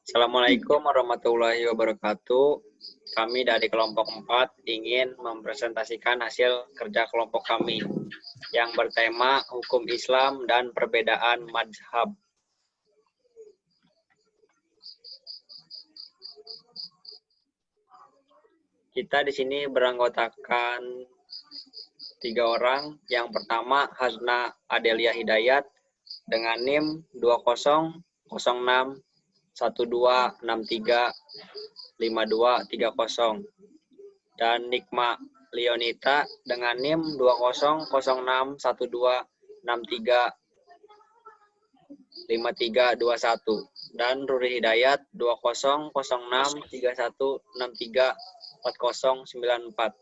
Assalamualaikum warahmatullahi wabarakatuh. Kami dari kelompok 4 ingin mempresentasikan hasil kerja kelompok kami yang bertema hukum Islam dan perbedaan mazhab. Kita di sini beranggotakan 3 orang. Yang pertama Hasna Adelia Hidayat dengan NIM 200612635230 dan Nikma Leonita dengan NIM 200612635321 dan Ruri Hidayat 200631634094.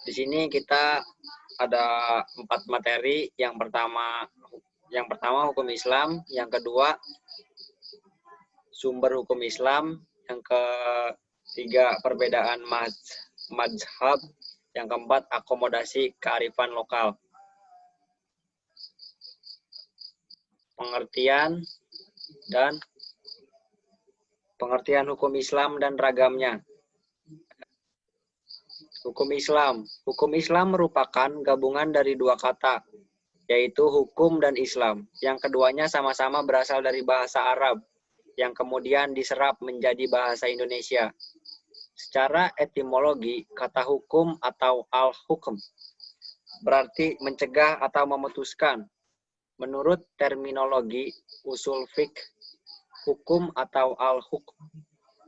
Di sini kita ada 4 materi. Yang pertama hukum Islam, yang kedua sumber hukum Islam, yang ketiga perbedaan mazhab, yang keempat akomodasi kearifan lokal. Pengertian hukum Islam dan ragamnya. Hukum Islam. Hukum Islam merupakan gabungan dari 2 kata, yaitu hukum dan Islam. Yang keduanya sama-sama berasal dari bahasa Arab, yang kemudian diserap menjadi bahasa Indonesia. Secara etimologi, kata hukum atau al-hukm berarti mencegah atau memutuskan. Menurut terminologi usul fiqh, hukum atau al-hukm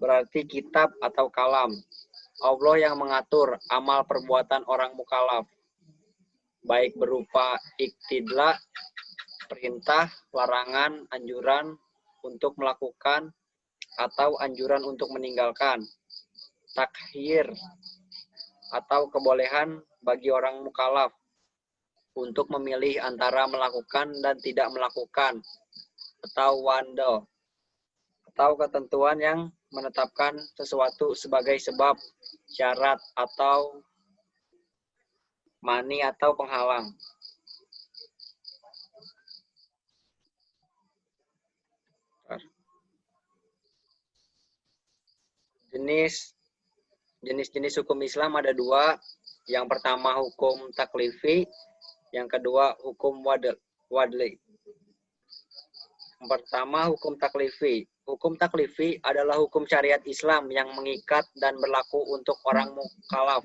berarti kitab atau kalam. Allah yang mengatur amal perbuatan orang mukallaf, baik berupa iktidla, perintah, larangan, anjuran untuk melakukan, atau anjuran untuk meninggalkan, takhir, atau kebolehan bagi orang mukallaf untuk memilih antara melakukan dan tidak melakukan, atau wanda, atau ketentuan yang menetapkan sesuatu sebagai sebab, syarat, atau mani atau penghalang. Jenis-jenis hukum Islam ada 2. Yang pertama hukum taklifi, yang kedua hukum wadli. Yang pertama hukum taklifi. Hukum taklifi adalah hukum syariat Islam yang mengikat dan berlaku untuk orang mukallaf,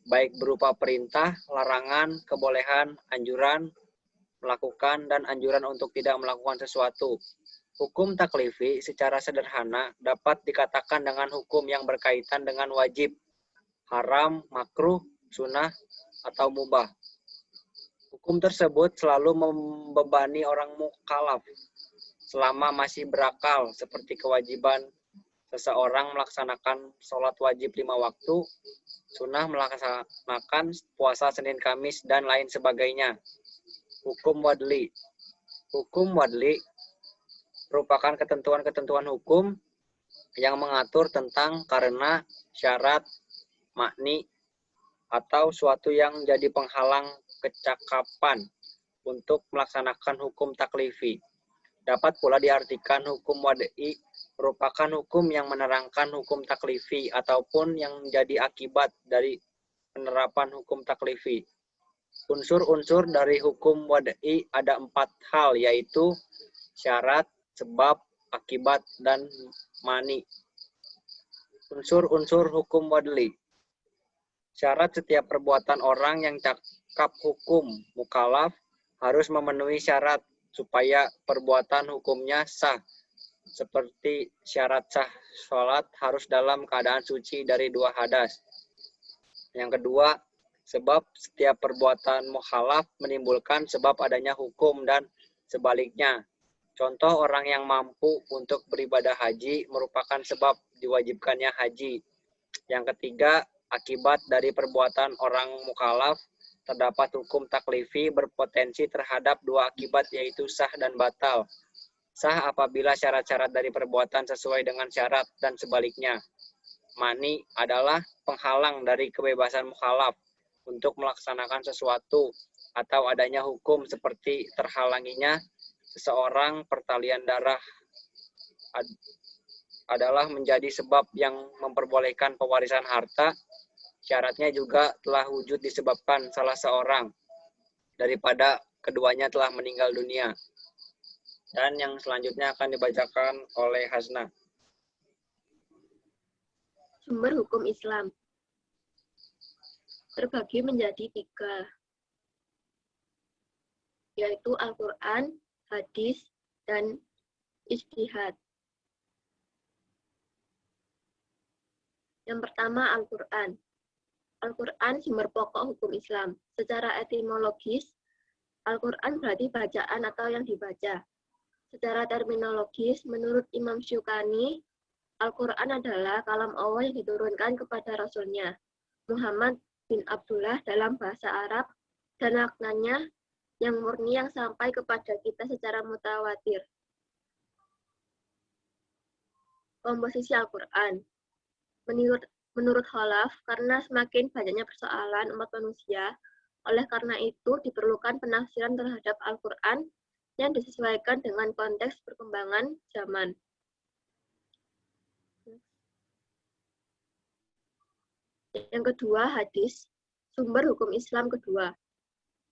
baik berupa perintah, larangan, kebolehan, anjuran melakukan, dan anjuran untuk tidak melakukan sesuatu. Hukum taklifi secara sederhana dapat dikatakan dengan hukum yang berkaitan dengan wajib, haram, makruh, sunnah, atau mubah. Hukum tersebut selalu membebani orang mukallaf selama masih berakal, seperti kewajiban seseorang melaksanakan sholat wajib 5 waktu, sunnah melaksanakan puasa Senin Kamis, dan lain sebagainya. Hukum wadli. Hukum wadli merupakan ketentuan-ketentuan hukum yang mengatur tentang karena, syarat, makni, atau suatu yang jadi penghalang kecakapan untuk melaksanakan hukum taklifi. Dapat pula diartikan hukum wad'i merupakan hukum yang menerangkan hukum taklifi ataupun yang menjadi akibat dari penerapan hukum taklifi. Unsur-unsur dari hukum wad'i ada 4 hal, yaitu syarat, sebab, akibat, dan mani. Unsur-unsur hukum wad'i. Syarat setiap perbuatan orang yang cakap hukum mukallaf harus memenuhi syarat supaya perbuatan hukumnya sah. Seperti syarat sah sholat harus dalam keadaan suci dari 2 hadas. Yang kedua, sebab setiap perbuatan mukhalaf menimbulkan sebab adanya hukum dan sebaliknya. Contoh, orang yang mampu untuk beribadah haji merupakan sebab diwajibkannya haji. Yang ketiga, akibat dari perbuatan orang mukallaf terdapat hukum taklifi berpotensi terhadap 2 akibat, yaitu sah dan batal. Sah apabila syarat-syarat dari perbuatan sesuai dengan syarat dan sebaliknya. Mani adalah penghalang dari kebebasan mukallaf untuk melaksanakan sesuatu atau adanya hukum seperti terhalanginya seseorang pertalian darah adalah menjadi sebab yang memperbolehkan pewarisan harta. Syaratnya juga telah wujud disebabkan salah seorang daripada keduanya telah meninggal dunia. Dan yang selanjutnya akan dibacakan oleh Hasna. Sumber hukum Islam terbagi menjadi 3, yaitu Al-Quran, hadis, dan ijtihad. Yang pertama, Al-Quran. Al-Quran sumber pokok hukum Islam. Secara etimologis, Al-Quran berarti bacaan atau yang dibaca. Secara terminologis, menurut Imam Syukani, Al-Quran adalah kalam Allah yang diturunkan kepada Rasulnya, Muhammad bin Abdullah dalam bahasa Arab, dan maknanya yang murni yang sampai kepada kita secara mutawatir. Komposisi Al-Quran. Menurut Khalaf, karena semakin banyaknya persoalan umat manusia, oleh karena itu diperlukan penafsiran terhadap Al-Quran yang disesuaikan dengan konteks perkembangan zaman. Yang kedua, hadis, sumber hukum Islam kedua.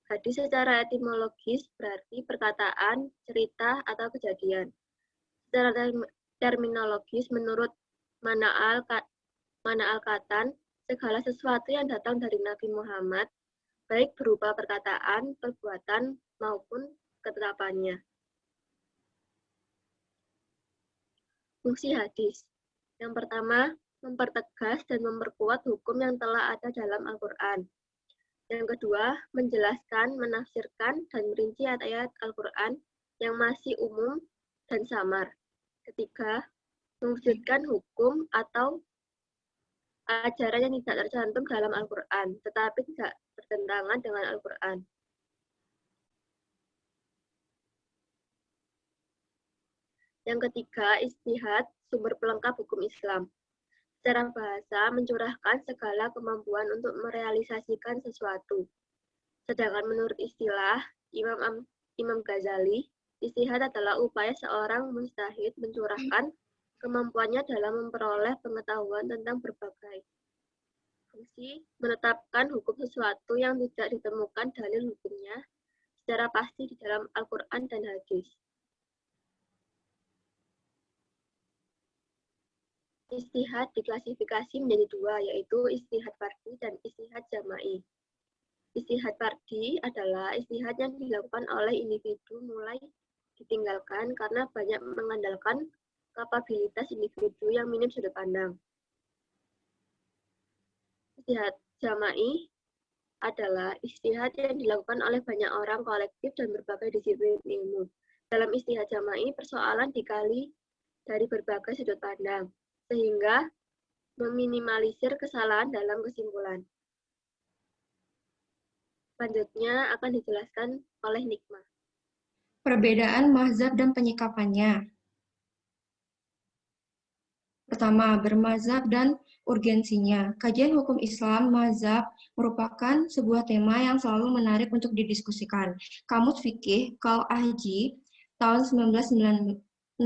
Hadis secara etimologis berarti perkataan, cerita, atau kejadian. Secara terminologis, menurut Mana al-Katan, segala sesuatu yang datang dari Nabi Muhammad, baik berupa perkataan, perbuatan, maupun ketetapannya. Fungsi hadis. Yang pertama, mempertegas dan memperkuat hukum yang telah ada dalam Al-Quran. Yang kedua, menjelaskan, menafsirkan, dan merinci ayat-ayat Al-Quran yang masih umum dan samar. Ketiga, mewujudkan hukum atau ajaran yang tidak tercantum dalam Al-Quran, tetapi tidak bertentangan dengan Al-Quran. Yang ketiga, ijtihad, sumber pelengkap hukum Islam. Secara bahasa, mencurahkan segala kemampuan untuk merealisasikan sesuatu. Sedangkan menurut istilah Imam Ghazali, ijtihad adalah upaya seorang mujtahid mencurahkan kemampuannya dalam memperoleh pengetahuan tentang berbagai fungsi, menetapkan hukum sesuatu yang tidak ditemukan dalil hukumnya secara pasti di dalam Al-Quran dan hadis. Ijtihad diklasifikasi menjadi 2, yaitu ijtihad fardhi dan ijtihad jama'i. Ijtihad fardhi adalah ijtihad yang dilakukan oleh individu mulai ditinggalkan karena banyak mengandalkan kapabilitas individu yang minim sudut pandang. Ijtihad jama'i adalah ijtihad yang dilakukan oleh banyak orang kolektif dan berbagai disiplin ilmu. Dalam ijtihad jama'i, persoalan dikali dari berbagai sudut pandang, sehingga meminimalisir kesalahan dalam kesimpulan. Selanjutnya akan dijelaskan oleh Nikmah. Perbedaan mazhab dan penyikapannya. Pertama, bermazhab dan urgensinya. Kajian hukum Islam mazhab merupakan sebuah tema yang selalu menarik untuk didiskusikan. Kamus Fikih Kal Ahji tahun 1996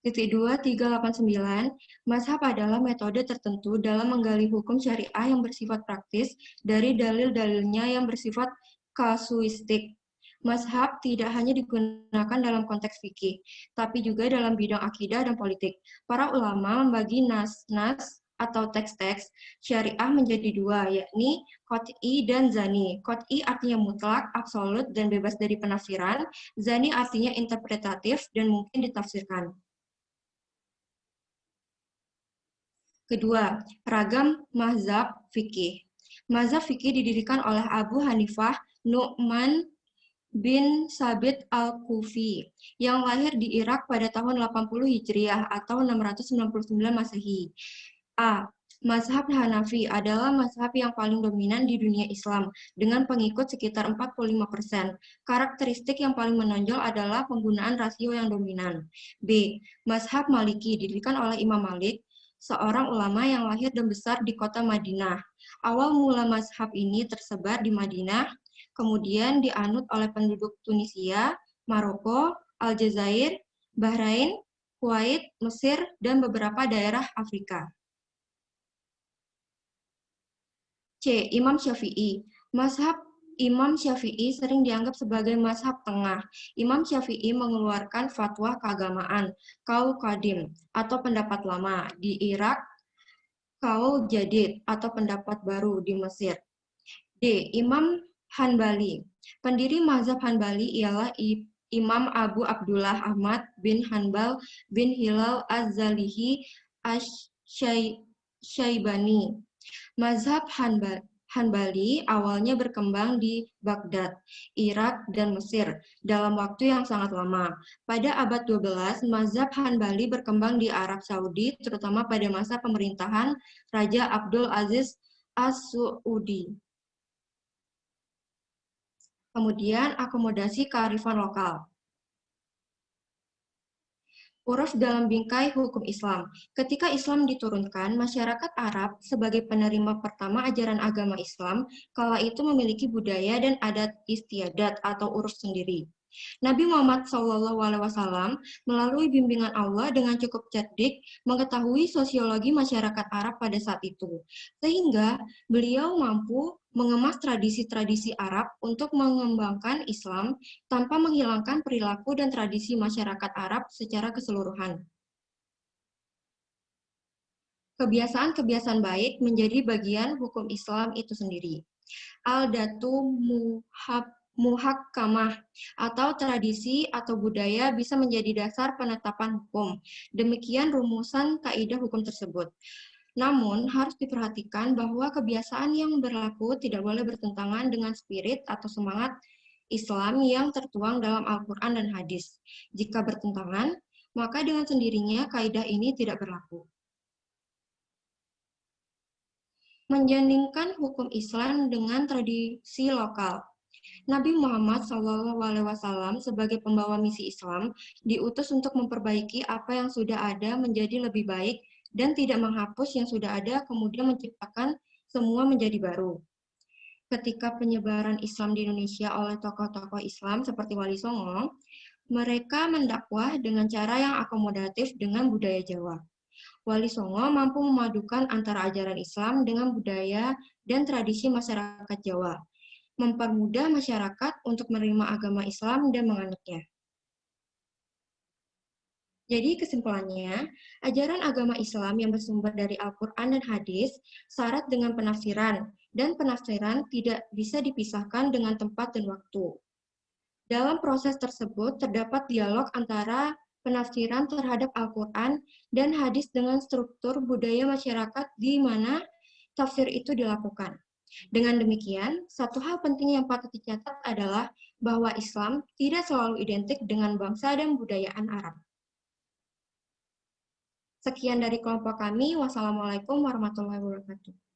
2389, mazhab adalah metode tertentu dalam menggali hukum syariah yang bersifat praktis dari dalil-dalilnya yang bersifat kasuistik. Mazhab tidak hanya digunakan dalam konteks fikih, tapi juga dalam bidang akidah dan politik. Para ulama membagi nas-nas atau teks-teks syariah menjadi 2, yakni qot'i dan zani. Qot'i artinya mutlak, absolut, dan bebas dari penafsiran. Zani artinya interpretatif dan mungkin ditafsirkan. Kedua, ragam mazhab fikih. Mazhab fikih didirikan oleh Abu Hanifah Nu'man bin Sabit al-Kufi yang lahir di Irak pada tahun 80 Hijriah atau 699 Masehi. A. Mazhab Hanafi adalah mazhab yang paling dominan di dunia Islam dengan pengikut sekitar 45%. Karakteristik yang paling menonjol adalah penggunaan rasio yang dominan. B. Mazhab Maliki didirikan oleh Imam Malik, seorang ulama yang lahir dan besar di kota Madinah. Awal mula mazhab ini tersebar di Madinah kemudian dianut oleh penduduk Tunisia, Maroko, Aljazair, Bahrain, Kuwait, Mesir, dan beberapa daerah Afrika. C. Imam Syafi'i. Mazhab Imam Syafi'i sering dianggap sebagai mazhab tengah. Imam Syafi'i mengeluarkan fatwa keagamaan, qaul qadim, atau pendapat lama di Irak, qaul jadid, atau pendapat baru di Mesir. D. Imam Hanbali. Pendiri mazhab Hanbali ialah Imam Abu Abdullah Ahmad bin Hanbal bin Hilal Az-Zalihi Asy-Syaibani. Mazhab Hanbali awalnya berkembang di Baghdad, Irak, dan Mesir dalam waktu yang sangat lama. Pada abad 12, mazhab Hanbali berkembang di Arab Saudi, terutama pada masa pemerintahan Raja Abdul Aziz As-Suudi. Kemudian, akomodasi kearifan lokal. Uruf dalam bingkai hukum Islam. Ketika Islam diturunkan, masyarakat Arab sebagai penerima pertama ajaran agama Islam, kala itu memiliki budaya dan adat istiadat atau uruf sendiri. Nabi Muhammad SAW melalui bimbingan Allah dengan cukup cerdik mengetahui sosiologi masyarakat Arab pada saat itu, sehingga beliau mampu mengemas tradisi-tradisi Arab untuk mengembangkan Islam tanpa menghilangkan perilaku dan tradisi masyarakat Arab secara keseluruhan. Kebiasaan-kebiasaan baik menjadi bagian hukum Islam itu sendiri. Al-Datu Muhakkamah atau tradisi atau budaya bisa menjadi dasar penetapan hukum. Demikian rumusan kaidah hukum tersebut. Namun, harus diperhatikan bahwa kebiasaan yang berlaku tidak boleh bertentangan dengan spirit atau semangat Islam yang tertuang dalam Al-Quran dan hadis. Jika bertentangan, maka dengan sendirinya kaidah ini tidak berlaku. Menjandingkan hukum Islam dengan tradisi lokal. Nabi Muhammad SAW sebagai pembawa misi Islam diutus untuk memperbaiki apa yang sudah ada menjadi lebih baik dan tidak menghapus yang sudah ada kemudian menciptakan semua menjadi baru. Ketika penyebaran Islam di Indonesia oleh tokoh-tokoh Islam seperti Wali Songo, mereka mendakwah dengan cara yang akomodatif dengan budaya Jawa. Wali Songo mampu memadukan antara ajaran Islam dengan budaya dan tradisi masyarakat Jawa, mempermudah masyarakat untuk menerima agama Islam dan menganutnya. Jadi kesimpulannya, ajaran agama Islam yang bersumber dari Al-Quran dan hadis syarat dengan penafsiran, dan penafsiran tidak bisa dipisahkan dengan tempat dan waktu. Dalam proses tersebut terdapat dialog antara penafsiran terhadap Al-Quran dan hadis dengan struktur budaya masyarakat di mana tafsir itu dilakukan. Dengan demikian, satu hal penting yang patut dicatat adalah bahwa Islam tidak selalu identik dengan bangsa dan budayaan Arab. Sekian dari kelompok kami. Wassalamualaikum warahmatullahi wabarakatuh.